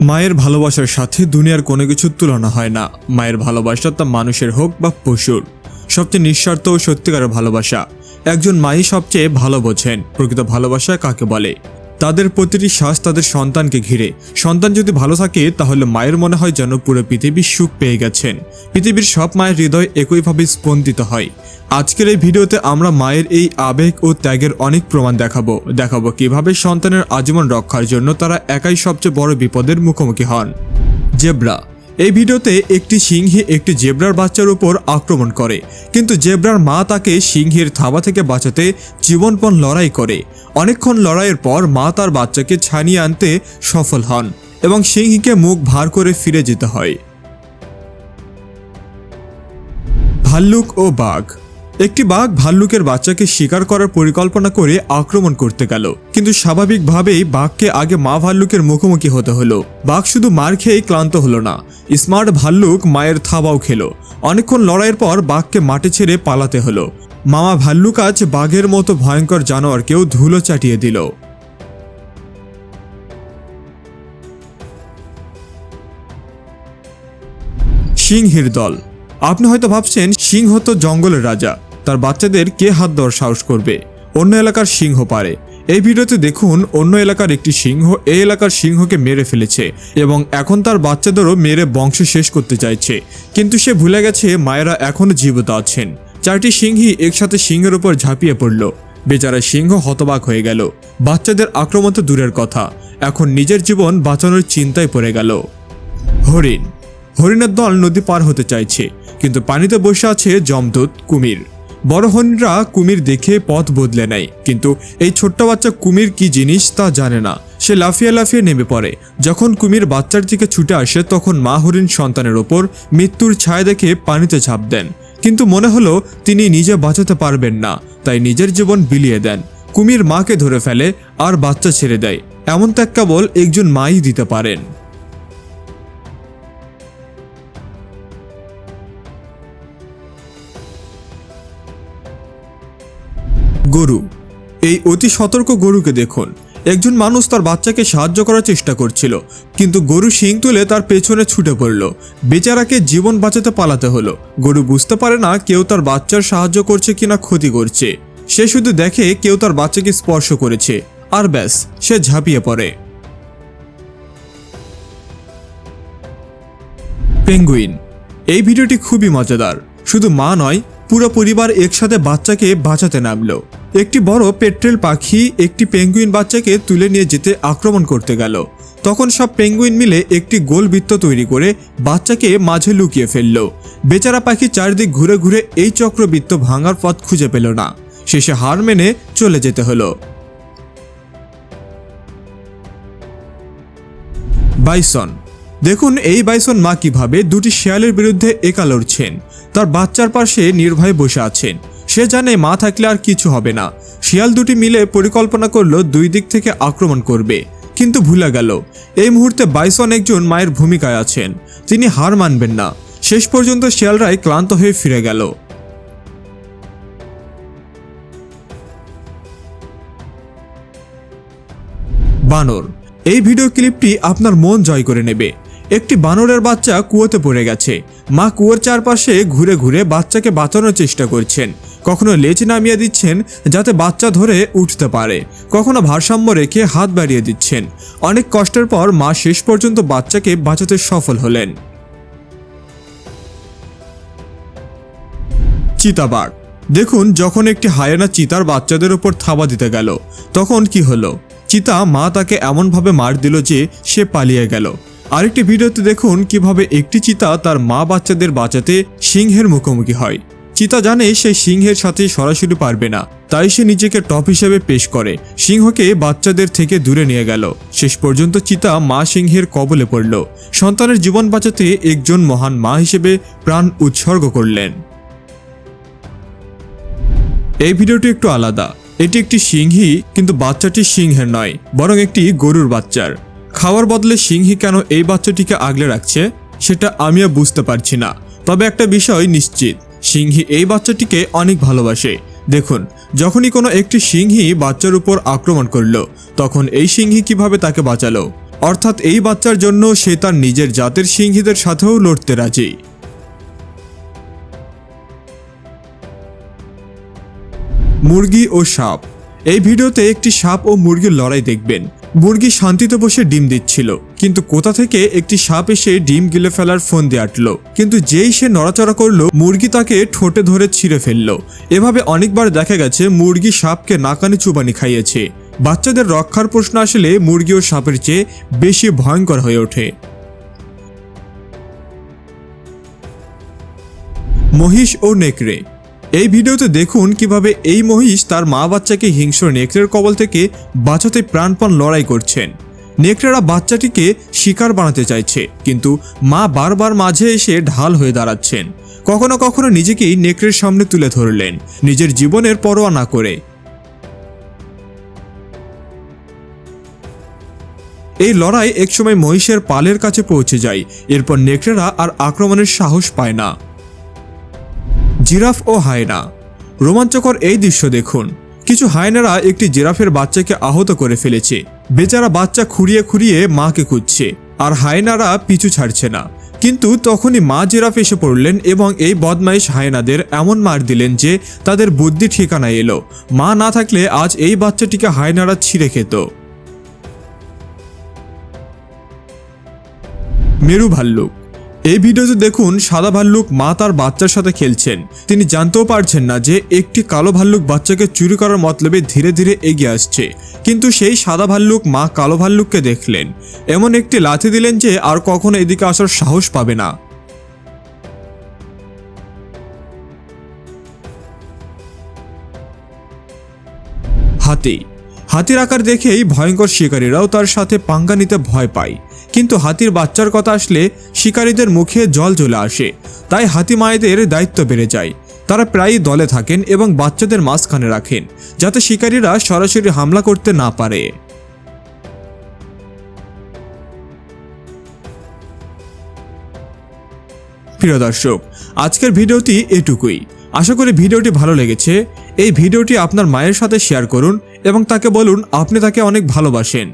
মায়ের ভালোবাসার সাথে দুনিয়ার কোনো কিছুর তুলনা হয় না। মায়ের ভালোবাসা তা মানুষের হোক বা পশুর, সবচেয়ে নিঃস্বার্থ ও সত্যিকারের ভালোবাসা। একজন মাই সবচেয়ে ভালো বোঝেন প্রকৃত ভালোবাসা কাকে বলে। তাদের প্রতিটি শ্বাস তাদের সন্তানকে ঘিরে। সন্তান যদি ভালো থাকে তাহলে মায়ের মনে হয় যেন পুরো পৃথিবীর সুখ পেয়ে গেছেন। পৃথিবীর সব মায়ের হৃদয় একইভাবে স্পন্দিত হয়। আজকের এই ভিডিওতে আমরা মায়ের এই আবেগ ও ত্যাগের অনেক প্রমাণ দেখাবো কিভাবে সন্তানের আজীবন রক্ষার জন্য তারা একাই সবচেয়ে বড় বিপদের মুখোমুখি হন। জেব্রা। এই ভিডিওতে একটি সিংহী একটি জেব্রার বাচ্চার উপর আক্রমণ করে, কিন্তু জেব্রার মা তাকে সিংহীর থাবা থেকে বাঁচাতে জীবনপণ লড়াই করে। অনেকক্ষণ লড়াইয়ের পর মা তার বাচ্চাকে ছাড়িয়ে আনতে সফল হন এবং সিংহীকে মুখ ভার করে ফিরে যেতে হয়। ভাল্লুক ও বাঘ। একটি বাঘ ভাল্লুকের বাচ্চাকে শিকার করার পরিকল্পনা করে আক্রমণ করতে গেল, কিন্তু স্বাভাবিকভাবেই বাঘকে আগে মা ভাল্লুকের মুখোমুখি হতে হলো। বাঘ শুধু মার খেয়েই ক্লান্ত হলো না, স্মার্ট ভাল্লুক মায়ের থাবাও খেলো। অনেকক্ষণ লড়াইয়ের পর বাঘকে মাটি ছেড়ে পালাতে হলো। মামা ভাল্লুক আজ বাঘের মতো ভয়ঙ্কর জানোয়ারকেও ধুলো চাটিয়ে দিল। সিংহীর দল। আপনি হয়তো ভাবছেন সিংহ তো জঙ্গলের রাজা, তার বাচ্চাদের কে হাত দেওয়ার সাহস করবে? অন্য এলাকার সিংহ পারে। এই ভিডিওতে দেখুন অন্য এলাকার একটি সিংহ এই এলাকার সিংহকে মেরে ফেলেছে এবং এখন তার বাচ্চাদেরও মেরে বংশ শেষ করতে চাইছে, কিন্তু সে ভুলে গেছে মায়েরা এখনো জীবিত আছেন। 4টি সিংহী একসাথে সিংহের উপর ঝাঁপিয়ে পড়ল। বেচারা সিংহ হতবাক হয়ে গেল। বাচ্চাদের আক্রমণ তো দূরের কথা, এখন নিজের জীবন বাঁচানোর চিন্তায় পড়ে গেল। হরিণ। হরিণের দল নদী পার হতে চাইছে, কিন্তু পানিতে বসে আছে যমদূত কুমির। বড় হরিণরা কুমির দেখে পথ বদলে নেয়, কিন্তু এই ছোট্ট বাচ্চা কুমির কি জিনিস তা জানে না। সে লাফিয়ে লাফিয়ে নেমে পড়ে। যখন কুমির বাচ্চার দিকে ছুটে আসে তখন মা হরিণ সন্তানের ওপর মৃত্যুর ছায়া দেখে পানিতে ঝাঁপ দেন, কিন্তু মনে হলো তিনি নিজে বাঁচাতে পারবেন না, তাই নিজের জীবন বিলিয়ে দেন। কুমির মাকে ধরে ফেলে আর বাচ্চা ছেড়ে দেয়। এমন ত্যাগ কেবল একজন মাই দিতে পারেন। গরু। এই অতি সতর্ক গরুকে দেখুন। একজন মানুষ তার বাচ্চাকে সাহায্য করার চেষ্টা করছিল, কিন্তু গরু শিং তুলে তার পেছনে ছুটে পড়ল। বেচারাকে জীবন বাঁচাতে পালাতে হলো। গরু বুঝতে পারে না কেউ তার বাচ্চার সাহায্য করছে কিনা ক্ষতি করছে। সে শুধু দেখে কেউ তার বাচ্চাকে স্পর্শ করেছে, আর ব্যাস, সে ঝাঁপিয়ে পড়ে। পেঙ্গুইন। এই ভিডিওটি খুবই মজাদার। শুধু মা নয়, পুরো পরিবার একসাথে বাচ্চাকে বাঁচাতে নামলো। একটি বড় পেট্রেল পাখি একটি পেঙ্গুইন বাচ্চাকে তুলে নিয়ে যেতে আক্রমণ করতে গেল। তখন সব পেঙ্গুইন মিলে একটি গোল বৃত্ত তৈরি করে বাচ্চাকে মাঝে লুকিয়ে ফেলল। বেচারা পাখি চারদিক ঘুরে ঘুরে এই চক্রবৃত্ত ভাঙার পথ খুঁজে পেল না। শেষে হার মেনে চলে যেতে হলো। বাইসন। দেখুন এই বাইসন মা কিভাবে দুটি শিয়ালের বিরুদ্ধে একা লড়ছেন। তার বাচ্চার পাশে নির্ভয়ে বসে আছেন। সে জানে মা থাকলে আর কিছু হবে না। শিয়াল দুটি মিলে পরিকল্পনা করলো দুই দিক থেকে আক্রমণ করবে, কিন্তু ভুলে গেল এই মুহূর্তে বাইসন একজন মায়ের ভূমিকায় আছেন। তিনি হার মানবেন না। শেষ পর্যন্ত শিয়ালরাই ক্লান্ত হয়ে ফিরে গেল। বানর। এই ভিডিও ক্লিপটি আপনার মন জয় করে নেবে। একটি বানরের বাচ্চা কুয়োতে পড়ে গেছে। মা কুয়োর চারপাশে ঘুরে ঘুরে বাচ্চাকে বাঁচানোর চেষ্টা করছেন। কখনো লেজ নামিয়ে দিচ্ছেন যাতে বাচ্চা ধরে উঠতে পারে, কখনো ভারসাম্য রেখে হাত বাড়িয়ে দিচ্ছেন। অনেক কষ্টের পর মা শেষ পর্যন্ত বাচ্চাকে বাঁচাতে সফল হলেন। চিতাবাঘ। দেখুন যখন একটি হায়েনা চিতার বাচ্চাদের উপর থাবা দিতে গেল তখন কি হলো। চিতা মা তাকে এমনভাবে মার দিল যে সে পালিয়ে গেল। আরেকটি ভিডিওতে দেখুন কিভাবে একটি চিতা তার মা বাচ্চাদের বাঁচাতে সিংহের মুখোমুখি হয়। চিতা জানে সে সিংহের সাথে সরাসরি পারবে না, তাই সে নিজেকে টপ হিসেবে পেশ করে সিংহকে বাচ্চাদের থেকে দূরে নিয়ে গেল। শেষ পর্যন্ত চিতা মা সিংহের কবলে পড়ল। সন্তানের জীবন বাঁচাতে একজন মহান মা হিসেবে প্রাণ উৎসর্গ করলেন। এই ভিডিওটি একটু আলাদা। এটি একটি সিংহী, কিন্তু বাচ্চাটি সিংহের নয় বরং একটি গরুর বাচ্চার। খাওয়ার বদলে সিংহী কেন এই বাচ্চাটিকে আগলে রাখছে সেটা আমিও বুঝতে পারছি না। তবে একটা বিষয় নিশ্চিত, সিংহী এই বাচ্চাটিকে অনেক ভালোবাসে। দেখুন যখনই কোনো একটি সিংহী বাচ্চার উপর আক্রমণ করলো তখন এই সিংহী কিভাবে তাকে বাঁচালো। অর্থাৎ এই বাচ্চার জন্য সে তার নিজের জাতের সিংহীদের সাথেও লড়তে রাজি। মুরগি ও সাপ। এই ভিডিওতে একটি সাপ ও মুরগির লড়াই দেখবেন। মুরগি শান্তিতে বসে ডিম দিচ্ছিল, কিন্তু কোথা থেকে একটি সাপ এসে ডিম গিলে ফেলার ফন্দি আটলো। কিন্তু যেই সে নড়াচড়া করলো, মুরগি তাকে ঠোঁটে ধরে ছিঁড়ে ফেললো। এভাবে অনেকবার দেখা গেছে মুরগি সাপকে নাকানি চুবানি খাইয়েছে। বাচ্চাদের রক্ষার প্রশ্ন আসলে মুরগি ও সাপের চেয়ে বেশি ভয়ঙ্কর হয়ে ওঠে। মহিষ ও নেকড়ে। এই ভিডিওতে দেখুন কিভাবে এই মহিষ তার মা বাচ্চাকে হিংস্র নেকড়ের কবল থেকে বাঁচাতে প্রাণপণ লড়াই করছেন। নেকড়েরা বাচ্চাটিকে শিকার বানাতে চাইছে, কিন্তু মা বারবার মাঝে এসে ঢাল হয়ে দাঁড়াচ্ছেন। কখনো কখনো নিজেকেই নেকড়ের সামনে তুলে ধরলেন, নিজের জীবনের পরোয়া না করে। এই লড়াই একসময় মহিষের পালের কাছে পৌঁছে যায়। এরপর নেকড়েরা আর আক্রমণের সাহস পায় না। জিরাফ ও হায়না। রোমাঞ্চকর এই দৃশ্য দেখুন। কিছু হায়নারা একটি জিরাফের বাচ্চাকে আহত করে ফেলেছে। বেচারা বাচ্চা খুঁড়িয়ে খুঁড়িয়ে মাকে খুঁজছে, আর হায়নারা পিছু ছাড়ছে না। কিন্তু তখনই মা জিরাফ এসে পড়লেন এবং এই বদমাইশ হায়নাদের এমন মার দিলেন যে তাদের বুদ্ধি ঠিকানায় এলো। মা না থাকলে আজ এই বাচ্চাটিকে হায়নারা ছিঁড়ে খেত। মেরু ভাল্লুক। এই ভিডিওতে দেখুন সাদা ভাল্লুক মা তার বাচ্চার সাথে খেলছেন। তিনি জানতেও পারছেন না যে একটি কালো ভাল্লুক বাচ্চাকে চুরি করার মতলবে ধীরে ধীরে এগিয়ে আসছে। কিন্তু সেই সাদা ভাল্লুক মা কালো ভাল্লুককে দেখলেন, এমন একটি লাথি দিলেন যে আর কখনো এদিকে আসার সাহস পাবে না। হাতি। হাতির আকার দেখেই ভয়ঙ্কর শিকারীরাও তার সাথে পাঙ্গা নিতে ভয় পায়। কিন্তু হাতির বাচ্চার কথা আসলে শিকারীদের মুখে জল চলে আসে। তাই হাতি মায়েদের দায়িত্ব বেড়ে যায়। তারা প্রায়ই দলে থাকেন এবং বাচ্চাদের মাঝখানে রাখেন, যাতে শিকারীরা সরাসরি হামলা করতে না পারে। প্রিয় দর্শক, আজকের ভিডিওটি এটুকুই। আশা করি ভিডিওটি ভালো লেগেছে। এই ভিডিওটি আপনার মায়ের সাথে শেয়ার করুন এবং তাকে বলুন আপনি তাকে অনেক ভালোবাসেন।